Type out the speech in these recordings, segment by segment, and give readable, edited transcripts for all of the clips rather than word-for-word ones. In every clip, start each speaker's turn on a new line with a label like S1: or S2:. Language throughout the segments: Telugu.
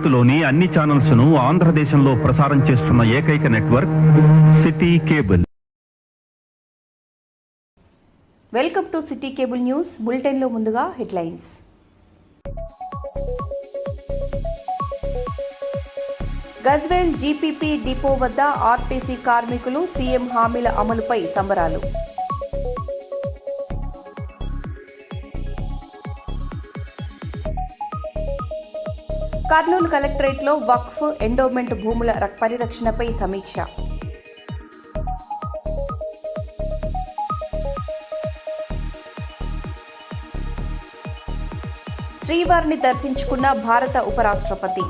S1: భారత్లోని అన్ని ఛానల్స్ ను ఆంధ్రదేశంలో ప్రసారం చేస్తున్న ఏకైక network city cable.
S2: Welcome to city cable news bulletin లో ముందుగా హెడ్లైన్స్. గజ్వేల్ జీపీపీ డిపో వద్ద ఆర్టీసీ కార్మికులు సీఎం హామీల అమలుపై సంబరాలు. కర్నూలు కలెక్టరేట్లో వక్ఫ్ ఎండోమెంట్ భూముల పరిరక్షణపై సమీక్ష. శ్రీవారిని దర్శించుకున్న భారత ఉపరాష్ట్రపతి.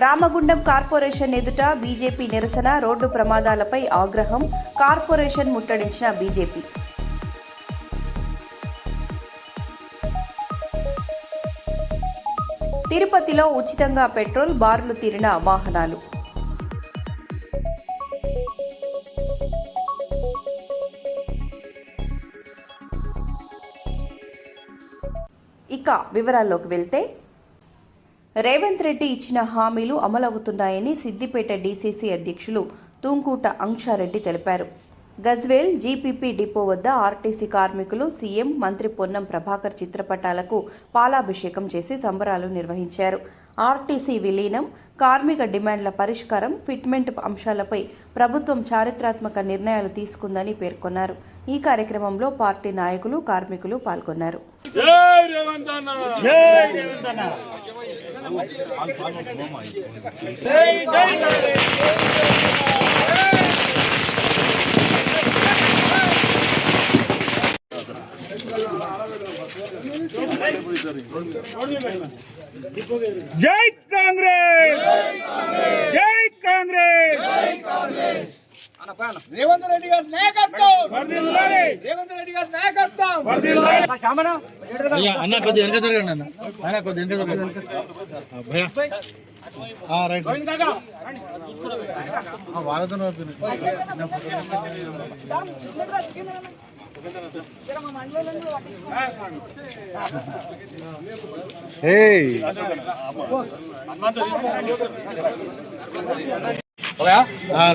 S2: రామగుండం కార్పొరేషన్ ఎదుట బీజేపీ నిరసన, రోడ్డు ప్రమాదాలపై ఆగ్రహం, కార్పొరేషన్ ముట్టడించిన బీజేపీ. తిరుపతిలో ఉచితంగా పెట్రోల్, బార్లు తీరిన వాహనాలు. ఇక వివరాల్లోకి వెళ్తే, రేవంత్ రెడ్డి ఇచ్చిన హామీలు అమలవుతున్నాయని సిద్దిపేట డీసీసీ అధ్యక్షులు తుంకూట అంక్షారెడ్డి తెలిపారు. గజ్వేల్ జీపీపీ డిపో వద్ద ఆర్టీసీ కార్మికులు సీఎం, మంత్రి పొన్నం ప్రభాకర్ చిత్రపటాలకు పాలాభిషేకం చేసి సంబరాలు నిర్వహించారు. ఆర్టీసీ విలీనం, కార్మిక డిమాండ్ల పరిష్కారం, ఫిట్మెంట్ అంశాలపై ప్రభుత్వం చారిత్రాత్మక నిర్ణయాలు తీసుకుందని పేర్కొన్నారు. ఈ కార్యక్రమంలో పార్టీ నాయకులు, కార్మికులు పాల్గొన్నారు.
S3: జై కాంగ్రెస్, జై కాంగ్రెస్.
S4: రేవంత్ రెడ్డి గారి నాయకత్వం, రేవంత్ రెడ్డి గారి నాయకత్వం.
S3: అన్న కొద్దిగా వెనక జరగండి, అన్న కొద్దిగా వెనక జరగండి. వాళ్ళతో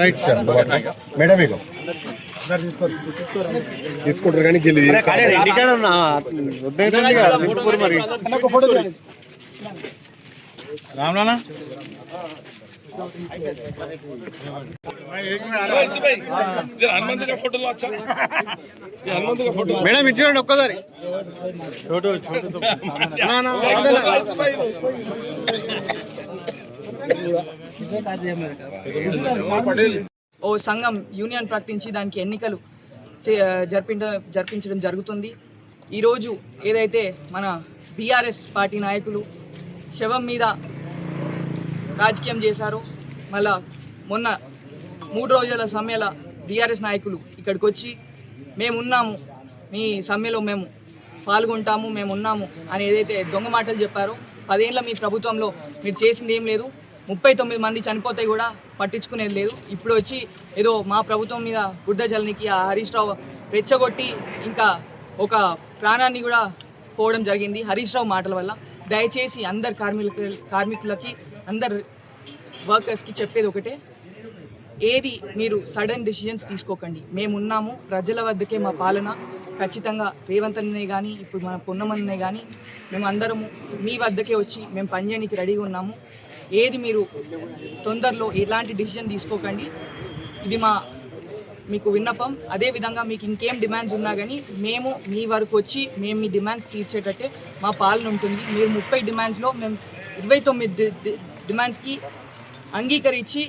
S3: రైట్ సార్. మేడం తీసుకుంటారు కానీ రామ్నా మేడం ఇచ్చేయండి ఒక్కసారి
S4: ఓ సంఘం యూనియన్ ప్రకటించి దానికి ఎన్నికలు జరిపించడం జరుగుతుంది. ఈరోజు ఏదైతే మన బీఆర్ఎస్ పార్టీ నాయకులు శవం మీద రాజకీయం చేశారో, మళ్ళా మొన్న 3 రోజుల సమ్మెల బీఆర్ఎస్ నాయకులు ఇక్కడికి వచ్చి మేమున్నాము, మీ సమ్మెలో మేము పాల్గొంటాము, మేమున్నాము అని ఏదైతే దొంగ మాటలు చెప్పారో, 10 ఏళ్ళ మీ ప్రభుత్వంలో మీరు చేసింది ఏం లేదు, 39 మంది చనిపోతే కూడా పట్టించుకునేది లేదు. ఇప్పుడు వచ్చి ఏదో మా ప్రభుత్వం మీద బుడ్డ జల్నికి ఆ హరీష్ రావు రెచ్చగొట్టి ఇంకా ఒక ప్రాణాన్ని కూడా పోవడం జరిగింది హరీష్ రావు మాటల వల్ల. దయచేసి అందరు కార్మికులకి, అందరు వర్కర్స్కి చెప్పేది ఒకటే, ఏది మీరు సడన్ డెసిషన్స్ తీసుకోకండి. మేమున్నాము, ప్రజల వద్దకే మా పాలన. ఖచ్చితంగా రేవంత్ అన్నే కానీ, ఇప్పుడు మన పొన్నమన్నే కానీ, మేము అందరము మీ వద్దకే వచ్చి మేము పనిచేయడానికి రెడీగా ఉన్నాము. ఏది మీరు తొందరలో ఎలాంటి డెసిషన్ తీసుకోకండి, ఇది మీకు విన్నపం. అదేవిధంగా మీకు ఇంకేం డిమాండ్స్ ఉన్నా కానీ మేము మీ వరకు వచ్చి మేము మీ డిమాండ్స్ తీర్చేటట్టే మా పాలన ఉంటుంది. మీరు 30 డిమాండ్స్లో మేము 29 డిమాండ్స్కి అంగీకరించి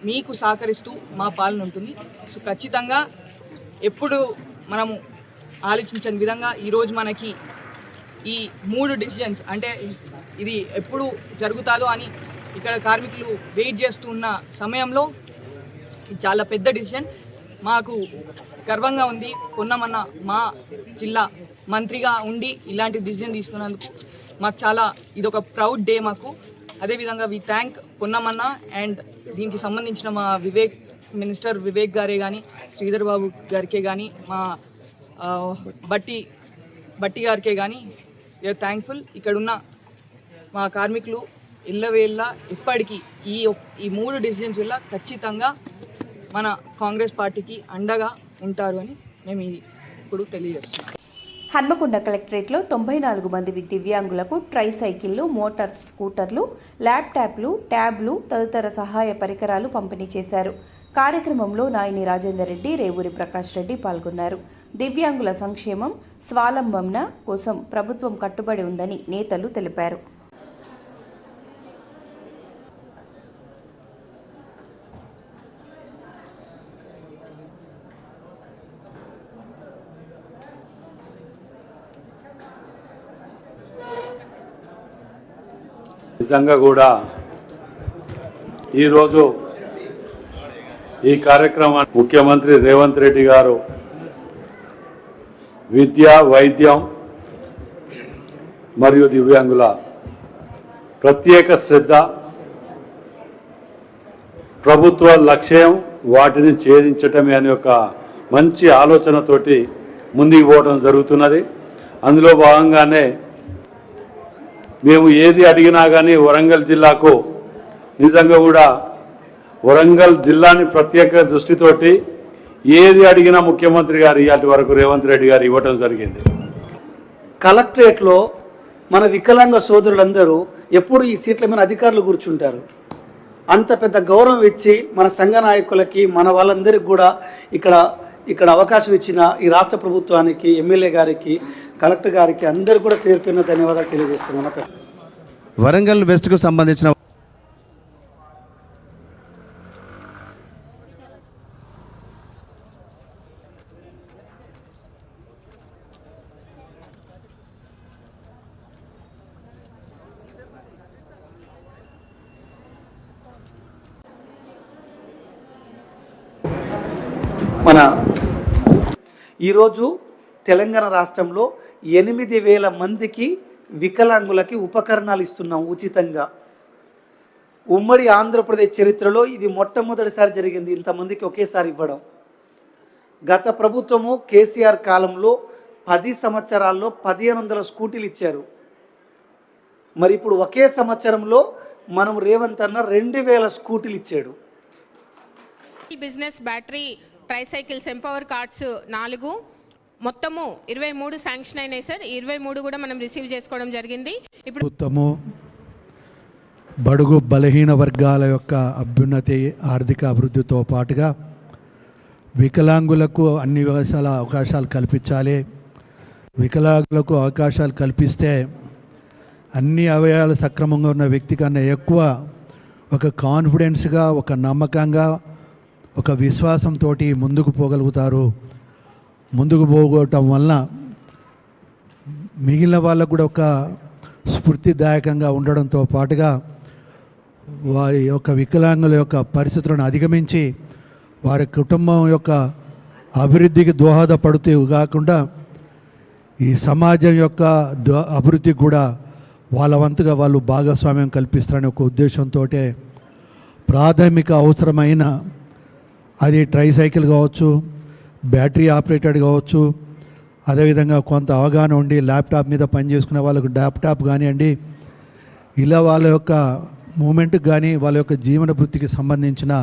S4: మీకు సహకరిస్తూ మా పాలన ఉంటుంది. సో ఖచ్చితంగా ఎప్పుడు మనము ఆలోచించని విధంగా ఈరోజు మనకి ఈ 3 డిసిజన్స్, అంటే ఇది ఎప్పుడు జరుగుతాదో అని ఇక్కడ కార్మికులు వెయిట్ చేస్తున్న సమయంలో చాలా పెద్ద డిసిషన్. మాకు గర్వంగా ఉంది, పొన్నమన్న మా జిల్లా మంత్రిగా ఉండి ఇలాంటి డిసిజన్ తీసుకున్నందుకు మాకు చాలా ఇదొక ప్రౌడ్ డే మాకు. అదేవిధంగా వి థ్యాంక్ పొన్నమన్న అండ్ దీనికి సంబంధించిన మా వివేక్ మినిస్టర్ వివేక్ గారే కానీ, శ్రీధర్ బాబు గారికే కానీ, మా బట్టి గారికే కానీ వీఆర్ థ్యాంక్ఫుల్. ఇక్కడున్న మా కార్మికులు ఇళ్ళవేళ్ళ ఇప్పటికీ ఈ 3 డిసిజన్స్ వల్ల ఖచ్చితంగా మన కాంగ్రెస్ పార్టీకి అండగా ఉంటారు అని మేము ఇప్పుడు తెలియజేస్తున్నాం.
S2: హన్మకొండ కలెక్టరేట్లో 94 మంది దివ్యాంగులకు ట్రైసైకిళ్లు, మోటార్ స్కూటర్లు, ల్యాప్టాప్లు, ట్యాబ్లు తదితర సహాయ పరికరాలు పంపిణీ చేశారు. కార్యక్రమంలో నాయని రాజేందర్ రెడ్డి, రేవూరి ప్రకాష్ రెడ్డి పాల్గొన్నారు. దివ్యాంగుల సంక్షేమం, స్వావలంబన కోసం ప్రభుత్వం కట్టుబడి ఉందని నేతలు తెలిపారు.
S5: నిజంగా కూడా ఈరోజు ఈ కార్యక్రమాన్ని ముఖ్యమంత్రి రేవంత్ రెడ్డి గారు విద్య, వైద్యం మరియు దివ్యాంగుల ప్రత్యేక శ్రద్ధ, ప్రభుత్వ లక్ష్యం వాటిని ఛేదించటమే అనే ఒక మంచి ఆలోచనతోటి ముందుకు పోవడం జరుగుతున్నది. అందులో భాగంగానే మేము ఏది అడిగినా కానీ వరంగల్ జిల్లాకు నిజంగా కూడా వరంగల్ జిల్లాని ప్రత్యేక దృష్టితోటి ఏది అడిగినా ముఖ్యమంత్రి గారు ఇవాటి వరకు రేవంత్ రెడ్డి గారు ఇవ్వటం జరిగింది.
S6: కలెక్టరేట్లో మన వికలాంగ సోదరులందరూ ఎప్పుడు ఈ సీట్ల మీద అధికారులు కూర్చుంటారు. అంత పెద్ద గౌరవం ఇచ్చి మన సంఘ నాయకులకి, మన వాళ్ళందరికీ కూడా ఇక్కడ అవకాశం ఇచ్చిన ఈ రాష్ట్ర ప్రభుత్వానికి, ఎమ్మెల్యే గారికి, కలెక్టర్ గారికి అందరూ కూడా పేరు పేరున ధన్యవాదాలు తెలియజేస్తున్నాను.
S7: వరంగల్ వెస్ట్కు సంబంధించిన
S6: ఈరోజు తెలంగాణ రాష్ట్రంలో 8,000 మందికి వికలాంగులకి ఉపకరణాలు ఇస్తున్నాం ఉచితంగా. ఉమ్మడి ఆంధ్రప్రదేశ్ చరిత్రలో ఇది మొట్టమొదటిసారి జరిగింది ఇంతమందికి ఒకేసారి ఇవ్వడం. గత ప్రభుత్వము కేసీఆర్ కాలంలో 10 సంవత్సరాల్లో 1,500 స్కూటీలు ఇచ్చారు. మరి ఇప్పుడు ఒకే సంవత్సరంలో మనం రేవంత్ అన్న 2,000 స్కూటీలు ఇచ్చాడు.
S8: Business battery tricycles empower cards 4 మొత్తము 23 శాంక్షన్ అయినాయి సార్. 23 కూడా మనం రిసీవ్ చేసుకోవడం జరిగింది. ఇప్పుడు
S9: ప్రభుత్వము బడుగు బలహీన వర్గాల యొక్క అభ్యున్నతి, ఆర్థిక అభివృద్ధితో పాటుగా వికలాంగులకు అన్ని అవకాశాలు కల్పించాలి. వికలాంగులకు అవకాశాలు కల్పిస్తే అన్ని అవయవాలు సక్రమంగా ఉన్న వ్యక్తి కన్నా ఎక్కువ ఒక కాన్ఫిడెన్స్గా, ఒక నమ్మకంగా, ఒక విశ్వాసంతో ముందుకు పోగలుగుతారు. ముందుకు పోగొట్టడం వలన మిగిలిన వాళ్ళకు కూడా ఒక స్ఫూర్తిదాయకంగా ఉండడంతో పాటుగా వారి యొక్క వికలాంగుల యొక్క పరిస్థితులను అధిగమించి వారి కుటుంబం యొక్క అభివృద్ధికి దోహదపడుతూ కాకుండా ఈ సమాజం యొక్క అభివృద్ధికి కూడా వాళ్ళ వంతుగా వాళ్ళు భాగస్వామ్యం కల్పిస్తారనే ఒక ఉద్దేశంతో ప్రాథమిక అవసరమైన అది ట్రైసైకిల్ కావచ్చు, బ్యాటరీ ఆపరేటెడ్ కావచ్చు, అదేవిధంగా కొంత అవగాహన ఉండి ల్యాప్టాప్ మీద పనిచేసుకునే వాళ్ళకు ల్యాప్టాప్ కానివ్వండి, ఇలా వాళ్ళ యొక్క మూమెంట్కి కానీ వాళ్ళ యొక్క జీవన వృత్తికి సంబంధించిన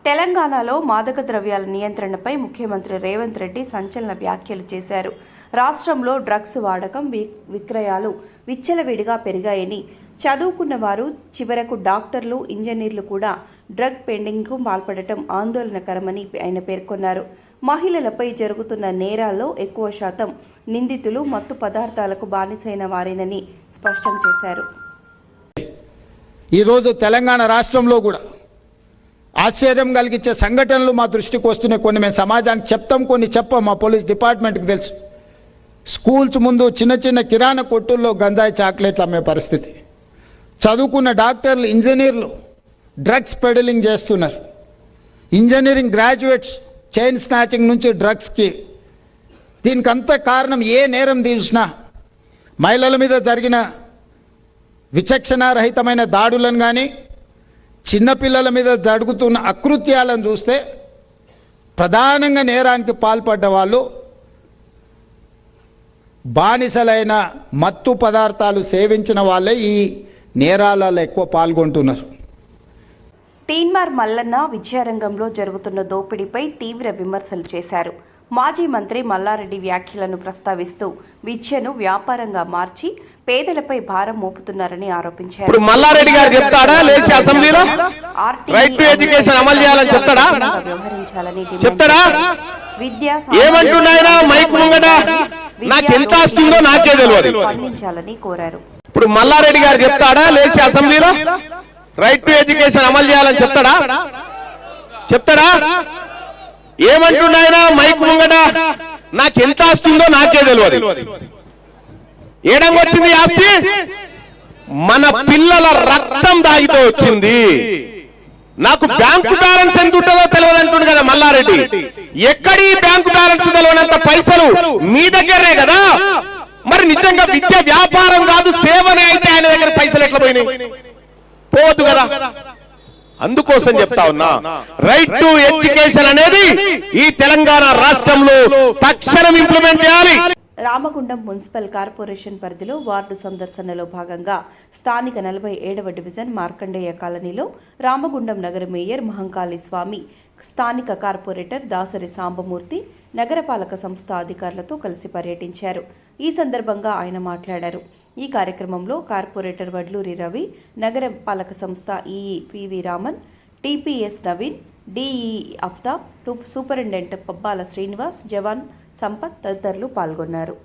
S2: తెలంగాణలో మాదక ద్రవ్యాల నియంత్రణపై ముఖ్యమంత్రి రేవంత్ రెడ్డి సంచలన వ్యాఖ్యలు చేశారు. రాష్ట్రంలో డ్రగ్స్ వాడకం, విక్రయాలు విచ్చలవిడిగా పెరిగాయని, చదువుకున్న వారు చివరకు డాక్టర్లు, ఇంజనీర్లు కూడా డ్రగ్ పెండింగ్కు పాల్పడటం ఆందోళనకరమని ఆయన పేర్కొన్నారు. మహిళలపై జరుగుతున్న నేరాల్లో ఎక్కువ శాతం నిందితులు మత్తు పదార్థాలకు బానిసైన వారేనని స్పష్టం చేశారు.
S10: ఈరోజు తెలంగాణ రాష్ట్రంలో కూడా ఆశ్చర్యం కలిగించే సంఘటనలు మా దృష్టికి వస్తున్నాయి. కొన్ని మేము సమాజానికి చెప్తాం, కొన్ని చెప్పాం. మా పోలీస్ డిపార్ట్మెంట్కి తెలుసు. స్కూల్స్ ముందు చిన్న చిన్న కిరాణా కొట్టుల్లో గంజాయి చాక్లెట్లు అమ్మే పరిస్థితి. చదువుకున్న డాక్టర్లు, ఇంజనీర్లు డ్రగ్స్ పెడలింగ్ చేస్తున్నారు. ఇంజనీరింగ్ గ్రాడ్యుయేట్స్ చైన్ స్నాచింగ్ నుంచి డ్రగ్స్కి. దీనికంతా కారణం ఏ నేరం తీసినా మహిళల మీద జరిగిన విచక్షణారహితమైన దాడులను కానీ, చిన్నపిల్లల మీద జరుగుతున్న అకృత్యాలను చూస్తే ప్రధానంగా నేరానికి పాల్పడ్డ వాళ్ళు బానిసలైన మత్తు పదార్థాలు సేవించిన వాళ్ళే ఈ నేరాలలో ఎక్కువ పాల్గొంటున్నారు.
S2: తీన్మార్ మల్లన్న విద్యారంగంలో జరుగుతున్న దోపిడీపై తీవ్ర విమర్శలు చేశారు. మాజీ మంత్రి మల్లారెడ్డి వ్యాఖ్యలను ప్రస్తావిస్తూ విద్యను వ్యాపారంగా మార్చి పేదలపై భారం మోపుతున్నారని ఆరోపించారు.
S11: ఇప్పుడు మల్లారెడ్డి గారు చెప్తాడా లేచి అసెంబ్లీలో రైట్ టు ఎడ్యుకేషన్ అమలు చేయాలని చెప్తాడా? చెప్తాడా? ఏమంటున్నాయన మైక్ ముంగట నాకు ఎంత వస్తుందో నాకే తెలియదు.
S2: స్పందించాలని కోరారు.
S11: ఇప్పుడు మల్లారెడ్డి గారు చెప్తాడా లేచి అసెంబ్లీలో రైట్ టు ఎడ్యుకేషన్ అమలు చేయాలని చెప్తాడా? చెప్తాడా? ఏమంటున్నాయన మైక్ ముంగట నాకు ఎంత వస్తుందో నాకే తెలియదు. ఏడంగా వచ్చింది ఆస్తి? మన పిల్లల రక్తం దాగితో వచ్చింది. నాకు బ్యాంకు బ్యాలెన్స్ ఎంత ఉంటుందో తెలియదు అంటుండు కదా మల్లారెడ్డి. ఎక్కడి బ్యాంకు బ్యాలెన్స్ తెలియనంత పైసలు మీ దగ్గరే కదా. మరి నిజంగా విద్య వ్యాపారం కాదు సేవనే అయితే ఆయన దగ్గర పైసలు ఎట్లా పోయినాయి? పోవద్దు కదా. అందుకోసం చెప్తా ఉన్నా, రైట్ టు ఎడ్యుకేషన్ అనేది ఈ తెలంగాణ రాష్ట్రంలో తక్షణం ఇంప్లిమెంట్ చేయాలి.
S2: రామగుండం మున్సిపల్ కార్పొరేషన్ పరిధిలో వార్డు సందర్శనలో భాగంగా స్థానిక 47వ డివిజన్ మార్కండేయ కాలనీలో రామగుండం నగర మేయర్ మహంకాళి స్వామి, స్థానిక కార్పొరేటర్ దాసరి సాంబమూర్తి, నగరపాలక సంస్థ అధికారులతో కలిసి పర్యటించారు. ఈ సందర్భంగా ఆయన మాట్లాడారు. ఈ కార్యక్రమంలో కార్పొరేటర్ వడ్లూరి రవి, నగరపాలక సంస్థ EE PV Raman, TPS Naveen, DE Aftab, superintendent Pabbala Srinivas, జవాన్ సంపత్ తదితరులు పాల్గొన్నారు.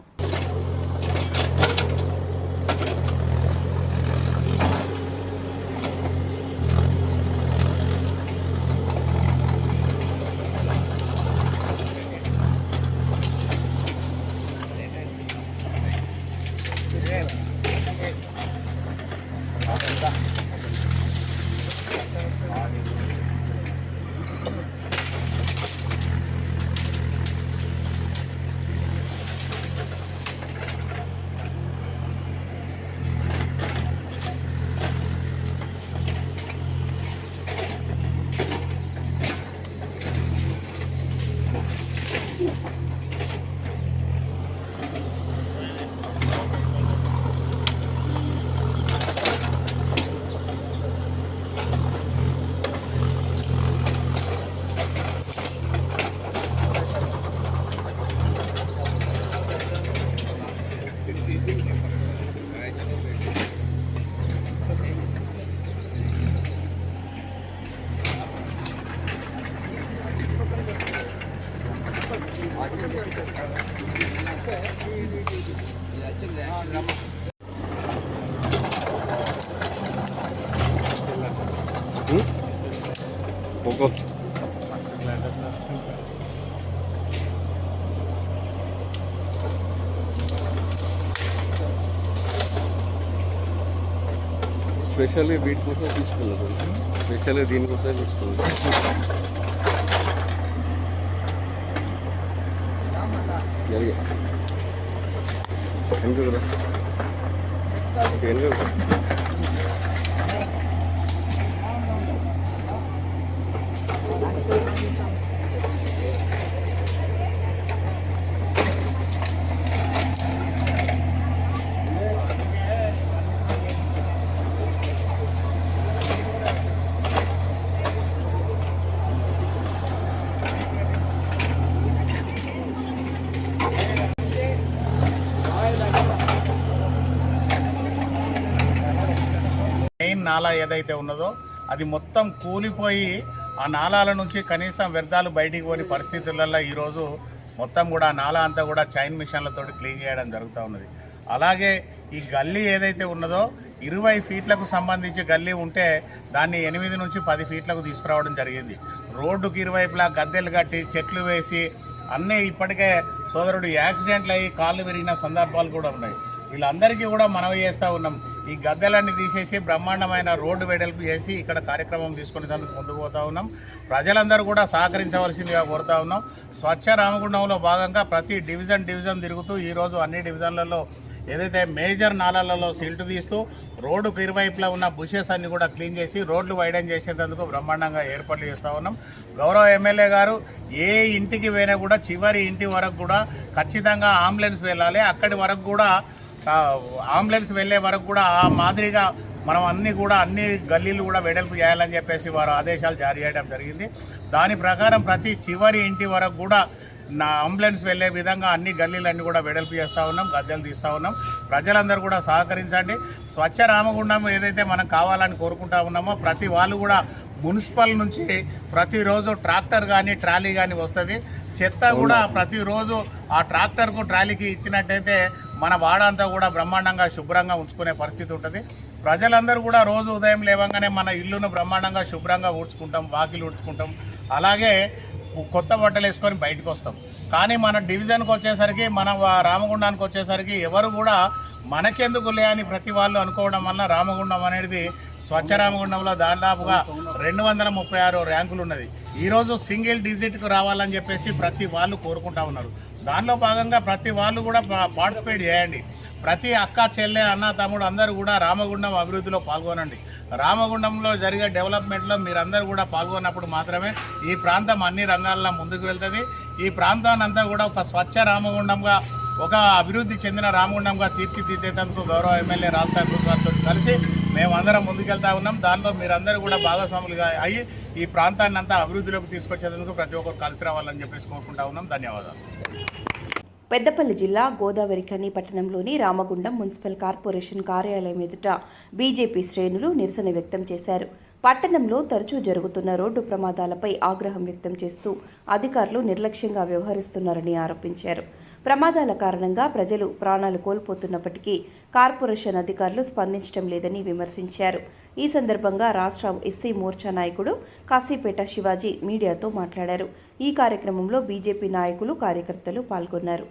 S12: స్పెషల్లీ వీటి కోసం తీసుకున్నాను, స్పెషల్లీ దీనికోసమే తీసుకున్నాను. వెనుక కదా వెనుక
S3: మెయిన్ నాలా ఏదైతే ఉన్నదో అది మొత్తం కూలిపోయి ఆ నాలాల నుంచి కనీసం వ్యర్థాలు బయటికి పోని పరిస్థితులలో ఈరోజు మొత్తం కూడా ఆ నాలా అంతా కూడా చైన్ మిషన్లతో క్లీన్ చేయడం జరుగుతూ ఉన్నది. అలాగే ఈ గల్లీ ఏదైతే ఉన్నదో 20 ఫీట్లకు సంబంధించి గల్లీ ఉంటే దాన్ని 8 నుంచి 10 ఫీట్లకు తీసుకురావడం జరిగింది. రోడ్డుకి ఇరువైపులా గద్దెలు కట్టి చెట్లు వేసి అన్నీ ఇప్పటికే సోదరుడు యాక్సిడెంట్లు అయ్యి కాళ్ళు విరిగిన సందర్భాలు కూడా ఉన్నాయి. వీళ్ళందరికీ కూడా మనవి చేస్తూ ఉన్నాం, ఈ గద్దెలన్నీ తీసేసి బ్రహ్మాండమైన రోడ్డు వెడల్పు చేసి ఇక్కడ కార్యక్రమం తీసుకునేందుకు ముందుకు పోతూ ఉన్నాం. ప్రజలందరూ కూడా సహకరించవలసిందిగా కోరుతా ఉన్నాం. స్వచ్ఛ రామగుండంలో భాగంగా ప్రతి డివిజన్ తిరుగుతూ ఈరోజు అన్ని డివిజన్లలో ఏదైతే మేజర్ నాలాలలో సిల్ట్ తీస్తూ రోడ్డుకు ఇరువైపులా ఉన్న బుషెస్ అన్ని కూడా క్లీన్ చేసి రోడ్లు వైడెన్ చేసేందుకు బ్రహ్మాండంగా ఏర్పాట్లు చేస్తూ ఉన్నాం. గౌరవ ఎమ్మెల్యే గారు ఏ ఇంటికి పోయినా కూడా చివరి ఇంటి వరకు కూడా ఖచ్చితంగా అంబులెన్స్ వెళ్ళాలి. అక్కడి వరకు కూడా అంబులెన్స్ వెళ్ళే వరకు కూడా ఆ మాదిరిగా మనం అన్ని గల్లీలు కూడా వెడల్పు చేయాలని చెప్పేసి వారు ఆదేశాలు జారీ చేయడం జరిగింది. దాని ప్రకారం ప్రతి చివరి ఇంటి వరకు కూడా అంబులెన్స్ వెళ్ళే విధంగా అన్ని గల్లీలన్నీ కూడా వెడల్పు చేస్తూ ఉన్నాం, గద్దెలు తీస్తూ ఉన్నాం. ప్రజలందరూ కూడా సహకరించండి. స్వచ్ఛ రామగుండం ఏదైతే మనం కావాలని కోరుకుంటా ఉన్నామో ప్రతి వాళ్ళు కూడా మున్సిపల్ నుంచి ప్రతిరోజు ట్రాక్టర్ కానీ ట్రాలీ కానీ వస్తుంది. చెత్త కూడా ప్రతిరోజు ఆ ట్రాక్టర్కు ట్రాలీకి ఇచ్చినట్టయితే మన వాడ అంతా కూడా బ్రహ్మాండంగా శుభ్రంగా ఉంచుకునే పరిస్థితి ఉంటుంది. ప్రజలందరూ కూడా రోజు ఉదయం లేవగానే మన ఇల్లును బ్రహ్మాండంగా శుభ్రంగా ఊడ్చుకుంటాం, వాకిలు ఊడ్చుకుంటాం, అలాగే కొత్త బట్టలు వేసుకొని బయటకు వస్తాం. కానీ మన డివిజన్కి వచ్చేసరికి మన రామగుండానికి వచ్చేసరికి ఎవరు కూడా మనకెందుకులే అని ప్రతి వాళ్ళు అనుకోవడం వల్ల రామగుండం అనేది స్వచ్ఛ రామగుండంలో దాదాపుగా 236 ర్యాంకులు ఉన్నది. ఈరోజు సింగిల్ డిజిట్కు రావాలని చెప్పేసి ప్రతి వాళ్ళు కోరుకుంటా ఉన్నారు. దానిలో భాగంగా ప్రతి వాళ్ళు కూడా పార్టిసిపేట్ చేయండి. ప్రతి అక్క చెల్లె అన్న తమ్ముడు అందరూ కూడా రామగుండం అభివృద్ధిలో పాల్గొనండి. రామగుండంలో జరిగే డెవలప్మెంట్లో మీరందరూ కూడా పాల్గొన్నప్పుడు మాత్రమే ఈ ప్రాంతం అన్ని రంగాల్లో ముందుకు వెళ్తుంది. ఈ ప్రాంతాన్ని అంతా కూడా ఒక స్వచ్ఛ రామగుండంగా, ఒక అభివృద్ధి చెందిన రామగుండంగా తీర్చిదిద్దేందుకు గౌరవ ఎమ్మెల్యే రాజ్ ఠాకూర్ గారితో కలిసి మేమందరం ముందుకెళ్తా ఉన్నాం. దాంట్లో మీరందరూ కూడా భాగస్వాములుగా అయ్యి ఈ ప్రాంతాన్ని అంతా అభివృద్ధిలోకి తీసుకొచ్చేందుకు ప్రతి ఒక్కరు కలిసి రావాలని చెప్పేసి కోరుకుంటా ఉన్నాం. ధన్యవాదాలు.
S2: పెద్దపల్లి జిల్లా గోదావరిఖని పట్టణంలోని రామగుండం మున్సిపల్ కార్పొరేషన్ కార్యాలయం ఎదుట బీజేపీ శ్రేణులు నిరసన వ్యక్తం చేశారు. పట్టణంలో తరచూ జరుగుతున్న రోడ్డు ప్రమాదాలపై ఆగ్రహం వ్యక్తం చేస్తూ అధికారులు నిర్లక్ష్యంగా వ్యవహరిస్తున్నారని ఆరోపించారు. ప్రమాదాల కారణంగా ప్రజలు ప్రాణాలు కోల్పోతున్నప్పటికీ కార్పొరేషన్ అధికారులు స్పందించడం లేదని విమర్శించారు. ఈ సందర్భంగా రాష్ట్ర ఎస్సీ మోర్చా నాయకుడు కాశీపేట శివాజీ మీడియాతో మాట్లాడారు. ఈ కార్యక్రమంలో బీజేపీ నాయకులు, కార్యకర్తలు పాల్గొన్నారు.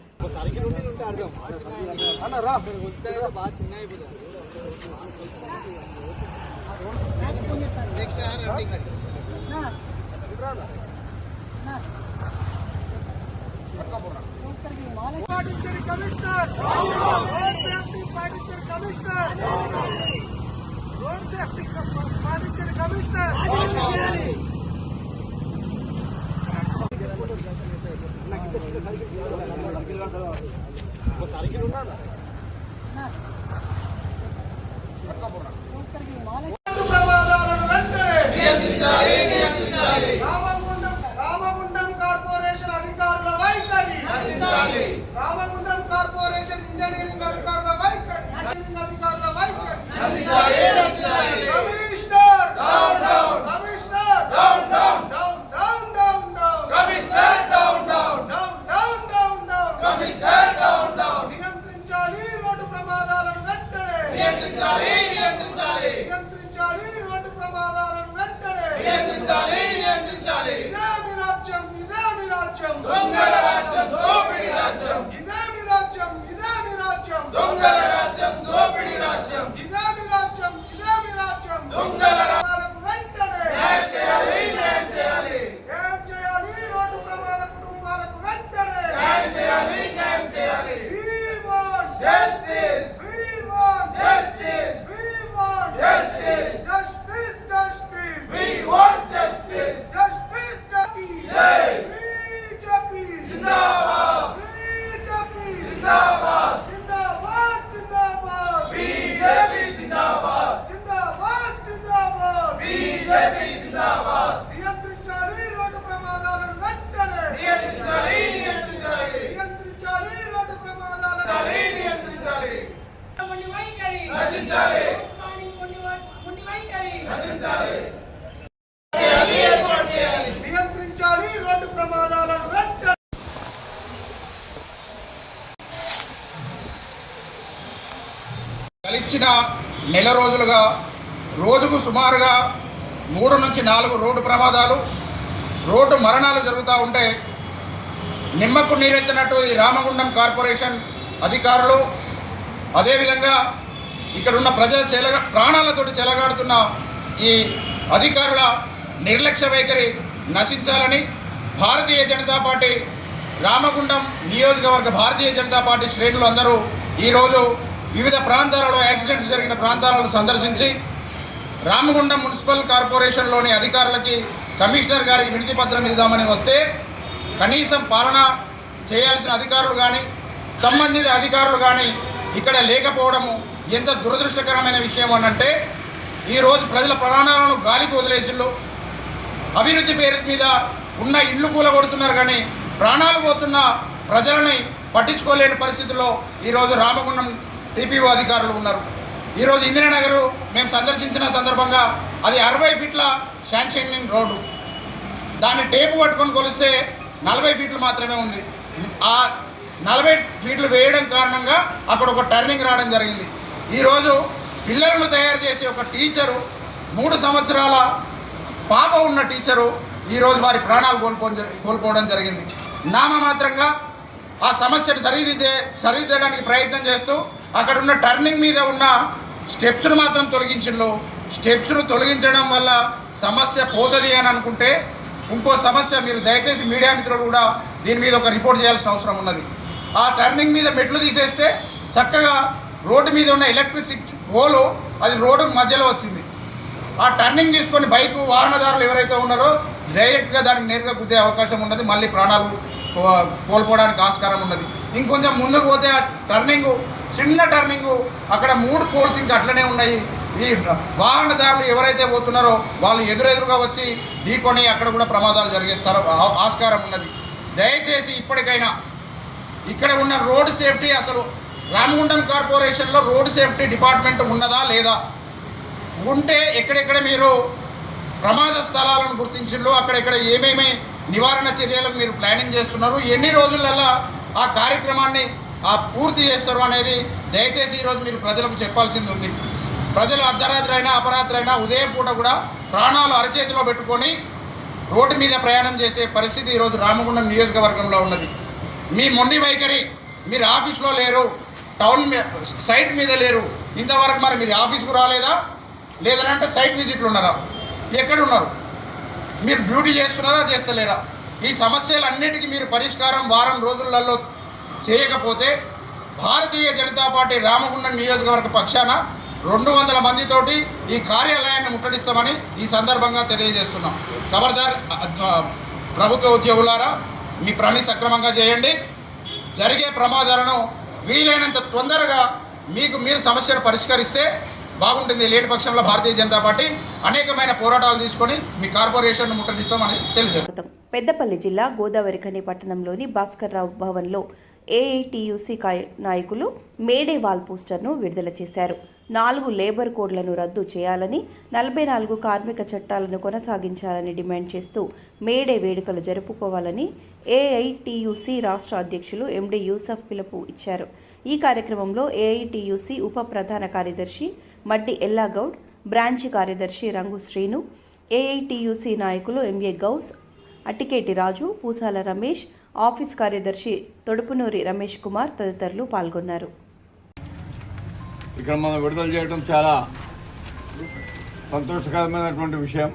S13: రామగుండం కార్పొరేషన్ అధికారుల వైఖరి, రామగుండం కార్పొరేషన్ ఇంజనీరింగ్ అధికారుల వైఖరి, commissioner down down, commissioner down down, down down down down, commissioner down down, down down down down, commissioner down down. నియంత్రించాలి రోడ్డు ప్రమాదాలను వెంటనే, నియంత్రించాలి రోడ్డు ప్రమాదాలను వెంటనే, నియంత్రించాలి. ఇదే మీ రాజ్యం, దొంగల రాజ్యం, దోపిడీ రాజ్యం. ఇదే మీ రాజ్యం, దొంగల రాజ్యం, దోపిడీ రాజ్యం. ఇదే మీ రాజ్యం, దొంగల రాజ్యాలకు వెంటనే న్యాయం చేయాలి. రోడ్డు ప్రమాద కుటుంబాలకు వెంటనే న్యాయం చేయాలి. We want justice. We want justice. BJP Zindabad. BJP జిందాబాద్. నియంత్రించాలి రోడ్డు ప్రమాదాలను వెంటనే, నియంత్రించాలి రోడ్డు ప్రమాదాలను నియంత్రించాలి. నశించాలి. నియంత్రించాలి రోడ్డు ప్రమాదాలను వెంటనే.
S10: గడిచిన నెల రోజులుగా రోజుకు సుమారుగా 3 నుంచి 4 రోడ్డు ప్రమాదాలు, రోడ్డు మరణాలు జరుగుతూ ఉంటే నిమ్మకు నీరెత్తినట్టు ఈ రామగుండం కార్పొరేషన్ అధికారులు, అదేవిధంగా ఇక్కడున్న ప్రజల ప్రాణాలతోటి చెలగాడుతున్న ఈ అధికారుల నిర్లక్ష్య వైఖరి నశించాలని భారతీయ జనతా పార్టీ రామగుండం నియోజకవర్గ భారతీయ జనతా పార్టీ శ్రేణులు అందరూ ఈరోజు వివిధ ప్రాంతాలలో యాక్సిడెంట్స్ జరిగిన ప్రాంతాలను సందర్శించి రామగుండం మున్సిపల్ కార్పొరేషన్లోని అధికారులకి కమిషనర్ గారికి వినతి పత్రం ఇద్దామని వస్తే కనీసం పాలన చేయాల్సిన అధికారులు కానీ సంబంధిత అధికారులు కానీ ఇక్కడ లేకపోవడము ఎంత దురదృష్టకరమైన విషయం అనంటే ఈరోజు ప్రజల ప్రాణాలను గాలికి వదిలేసిళ్ళు. అభివృద్ధి పేరు మీద ఉన్న ఇళ్ళు కూలగొడుతున్నారు కానీ ప్రాణాలు పోతున్న ప్రజలని పట్టించుకోలేని పరిస్థితుల్లో ఈరోజు రామగుండం టీపీఓ అధికారులు ఉన్నారు. ఈరోజు ఇందిరానగర్ మేము సందర్శించిన సందర్భంగా అది 60 ఫీట్ల శాంక్షనింగ్ రోడ్డు, దాన్ని టేపు పట్టుకొని కొలిస్తే 40 ఫీట్లు మాత్రమే ఉంది. ఆ 40 ఫీట్లు వేయడం కారణంగా అక్కడ ఒక టర్నింగ్ రావడం జరిగింది. ఈరోజు పిల్లలను తయారు చేసే ఒక టీచరు 3 సంవత్సరాల పాప ఉన్న టీచరు ఈరోజు వారి ప్రాణాలు కోల్పోవడం జరిగింది. నామమాత్రంగా ఆ సమస్యను సరిదిద్దడానికి ప్రయత్నం చేస్తూ అక్కడ ఉన్న టర్నింగ్ మీద ఉన్న స్టెప్స్ను మాత్రం తొలగించిండ్రు. స్టెప్స్ను తొలగించడం వల్ల సమస్య పోతుంది అని అనుకుంటే ఇంకో సమస్య, మీరు దయచేసి మీడియా మిత్రులు కూడా దీని మీద ఒక రిపోర్ట్ చేయాల్సిన అవసరం ఉన్నది. ఆ టర్నింగ్ మీద మెట్లు తీసేస్తే చక్కగా రోడ్డు మీద ఉన్న ఎలక్ట్రిసిటీ పోలు అది రోడ్డు మధ్యలో వచ్చింది. ఆ టర్నింగ్ తీసుకొని బైకు వాహనదారులు ఎవరైతే ఉన్నారో డైరెక్ట్గా దానికి నేరుగా గుద్దే అవకాశం ఉన్నది. మళ్ళీ ప్రాణాలు కోల్పోవడానికి ఆస్కారం ఉన్నది. ఇంకొంచెం ముందుకు పోతే ఆ టర్నింగు చిన్న టర్నింగు అక్కడ 3 పోల్స్ ఇంకా అట్లనే ఉన్నాయి. ఈ వాహనదారులు ఎవరైతే పోతున్నారో వాళ్ళు ఎదురెదురుగా వచ్చి ఢీకొని అక్కడ కూడా ప్రమాదాలు జరిగేస్తారు ఆస్కారం ఉన్నది. దయచేసి ఇప్పటికైనా ఇక్కడ ఉన్న రోడ్ సేఫ్టీ, అసలు రామగుండం కార్పొరేషన్లో రోడ్ సేఫ్టీ డిపార్ట్మెంట్ ఉన్నదా లేదా, ఉంటే ఎక్కడెక్కడ మీరు ప్రమాద స్థలాలను గుర్తించిండ్రు, అక్కడెక్కడ ఏమేమి నివారణ చర్యలకు మీరు ప్లానింగ్ చేస్తున్నారు, ఎన్ని రోజులల్లా ఆ కార్యక్రమాన్ని పూర్తి చేస్తారు అనేది దయచేసి ఈరోజు మీరు ప్రజలకు చెప్పాల్సింది ఉంది. ప్రజలు అర్ధరాత్రి అయినా అపరాత్రి అయినా ఉదయం పూట కూడా ప్రాణాలు అరచేతిలో పెట్టుకొని రోడ్డు మీద ప్రయాణం చేసే పరిస్థితి ఈరోజు రామగుండం నియోజకవర్గంలో ఉన్నది. మీ మొండి వైఖరి, మీరు ఆఫీస్లో లేరు, టౌన్ సైట్ మీద లేరు, ఇంతవరకు మరి మీరు ఆఫీస్కు రాలేదా, లేదంటే సైట్ విజిట్లు ఉన్నారా, ఎక్కడున్నారు, మీరు డ్యూటీ చేస్తున్నారా చేస్తలేరా? ఈ సమస్యలన్నిటికీ మీరు పరిష్కారం వారం రోజులలో చేయకపోతే భారతీయ జనతా పార్టీ రామగుండం నియోజకవర్గ పక్షాన 200 మందితోటి ఈ కార్యాలయాన్ని ముట్టడిస్తామని ఈ సందర్భంగా తెలియజేస్తున్నాం. ఖబర్దార్ ప్రభుత్వ ఉద్యోగులారా, మీ పని సక్రమంగా చేయండి. జరిగే ప్రమాదాలను వీలైనంత తొందరగా మీరు సమస్యను పరిష్కరిస్తే బాగుంటుంది. లేని పక్షంలో భారతీయ జనతా పార్టీ అనేకమైన పోరాటాలు తీసుకొని మీ కార్పొరేషన్ ముట్టడిస్తామని తెలియజేస్తాం.
S2: పెద్దపల్లి జిల్లా గోదావరిఖని పట్టణంలోని భాస్కర్రావు భవన్లో ఏఐటియుసి నాయకులు మేడే వాల్ పోస్టర్ను విడుదల చేశారు. 4 లేబర్ కోడ్లను రద్దు చేయాలని, 44 కార్మిక చట్టాలను కొనసాగించాలని డిమాండ్ చేస్తూ మేడే వేడుకలు జరుపుకోవాలని ఏఐటియుసి రాష్ట్ర అధ్యక్షులు ఎండి యూసఫ్ పిలుపు ఇచ్చారు. ఈ కార్యక్రమంలో ఏఐటియుసి ఉప ప్రధాన కార్యదర్శి మడ్డి ఎల్లాగౌడ్, బ్రాంచి కార్యదర్శి రంగు శ్రీను, ఏఐటియుసి నాయకులు ఎంఏ గౌస్, అట్టికేటి రాజు, పూసాల రమేష్, ఆఫీస్ కార్యదర్శి తొడుపునూరి రమేష్ కుమార్ తదితరులు పాల్గొన్నారు.
S14: ఇక్కడ మనం విడుదల చేయడం చాలా సంతోషకరమైనటువంటి విషయం.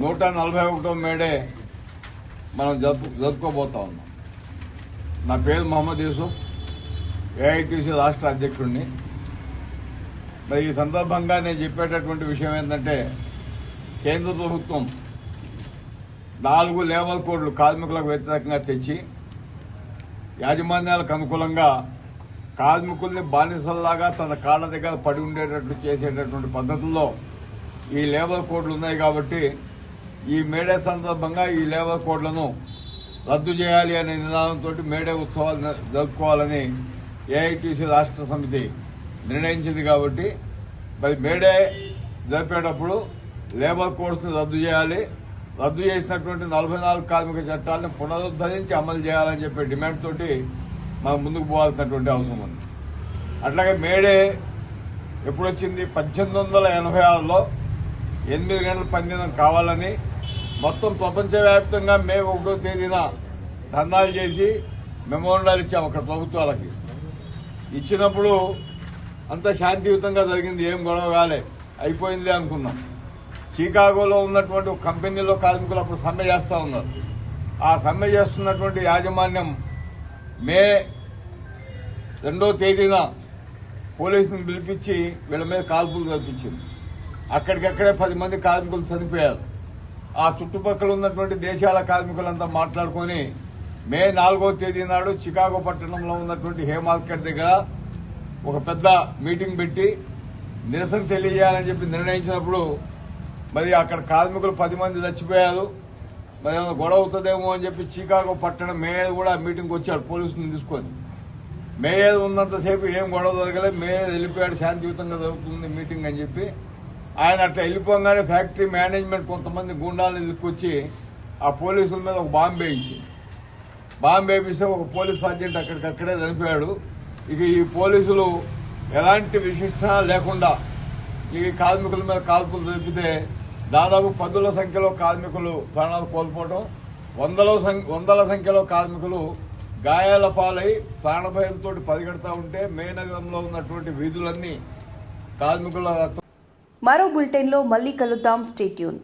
S14: 141వ మేడే మనం జరుపుకోబోతా ఉన్నాం. నా పేరు మొహమ్మద్ యూసుఫ్, ఏఐటీసీ రాష్ట్ర అధ్యక్షుడిని. మరి ఈ సందర్భంగా నేను చెప్పేటటువంటి విషయం ఏంటంటే, కేంద్ర ప్రభుత్వం 4 లేబర్ కోడ్లు కార్మికులకు వ్యతిరేకంగా తెచ్చి యాజమాన్యాలకు అనుకూలంగా కార్మికుల్ని బానిసల్లాగా తన కాళ్ళ దగ్గర పడి ఉండేటట్లు చేసేటటువంటి పద్ధతుల్లో ఈ లేబర్ కోడ్లు ఉన్నాయి. కాబట్టి ఈ మేడే సందర్భంగా ఈ లేబర్ కోడ్లను రద్దు చేయాలి అనే నినాదంతో మేడే ఉత్సవాలు జరుపుకోవాలని ఏఐటీసీ రాష్ట్ర సమితి నిర్ణయించింది. కాబట్టి మరి మేడే జరిపేటప్పుడు లేబర్ కోడ్స్ని రద్దు చేయాలి, రద్దు చేసినటువంటి 44 కార్మిక చట్టాలను పునరుద్ధరించి అమలు చేయాలని చెప్పే డిమాండ్ తోటి మనం ముందుకు పోవాల్సినటువంటి అవసరం ఉంది. అట్లాగే మేడే ఎప్పుడు వచ్చింది? 1886లో 8 గంటల పనిదినం కావాలని మొత్తం ప్రపంచవ్యాప్తంగా మే 1వ తేదీన ధర్నాలు చేసి మెమోరాండాలు ఇచ్చాం అక్కడ ప్రభుత్వాలకి. ఇచ్చినప్పుడు అంత శాంతియుతంగా జరిగింది, ఏం గొడవ కాలే, అయిపోయింది అనుకున్నాం. చికాగోలో ఉన్నటువంటి ఒక కంపెనీలో కార్మికులు అప్పుడు సమ్మె చేస్తూ ఉన్నారు. ఆ సమ్మె చేస్తున్నటువంటి యాజమాన్యం మే 2వ తేదీన పోలీసుని పిలిపించి వీళ్ళ మీద కాల్పులు జరిపించింది. అక్కడికక్కడే 10 మంది కార్మికులు చనిపోయారు. ఆ చుట్టుపక్కల ఉన్నటువంటి దేశాల కార్మికులంతా మాట్లాడుకొని మే 4వ తేదీ నాడు చికాగో పట్టణంలో ఉన్నటువంటి హే మార్కెట్ దగ్గర ఒక పెద్ద మీటింగ్ పెట్టి నిరసన తెలియజేయాలని చెప్పి నిర్ణయించినప్పుడు మరి అక్కడ కార్మికులు 10 మంది చచ్చిపోయారు. మరి ఏమైనా గొడవ అవుతుందేమో అని చెప్పి చికాగో పట్టణం మేయర్ కూడా మీటింగ్కి వచ్చాడు పోలీసులను తీసుకొని. మేయర్ ఉన్నంతసేపు ఏం గొడవ జరగలేదు, మేయర్ వెళ్ళిపోయాడు, శాంతియుతంగా జరుగుతుంది మీటింగ్ అని చెప్పి. ఆయన అట్లా వెళ్ళిపోగానే ఫ్యాక్టరీ మేనేజ్మెంట్ కొంతమంది గుండాలను తీసుకొచ్చి ఆ పోలీసుల మీద ఒక బాంబు వేయించి, బాంబు వేపిస్తే ఒక పోలీస్ సర్జెంట్ అక్కడికక్కడే చనిపోయాడు. ఇక ఈ పోలీసులు ఎలాంటి విశిష్టత లేకుండా ఈ కార్మికుల మీద కాల్పులు జరిపితే దాదాపు 10ల సంఖ్యలో కార్మికులు ప్రాణాలు కోల్పోవడం, వందల సంఖ్యలో కార్మికులు గాయాల పాలై ప్రాణభయంతో పరిగెడతా ఉంటే మేనగరంలో ఉన్నటువంటి వీధులన్నీ కార్మికుల
S2: మరో బులెటిన్లో మళ్ళీ కలుద్దాం. Stay tune.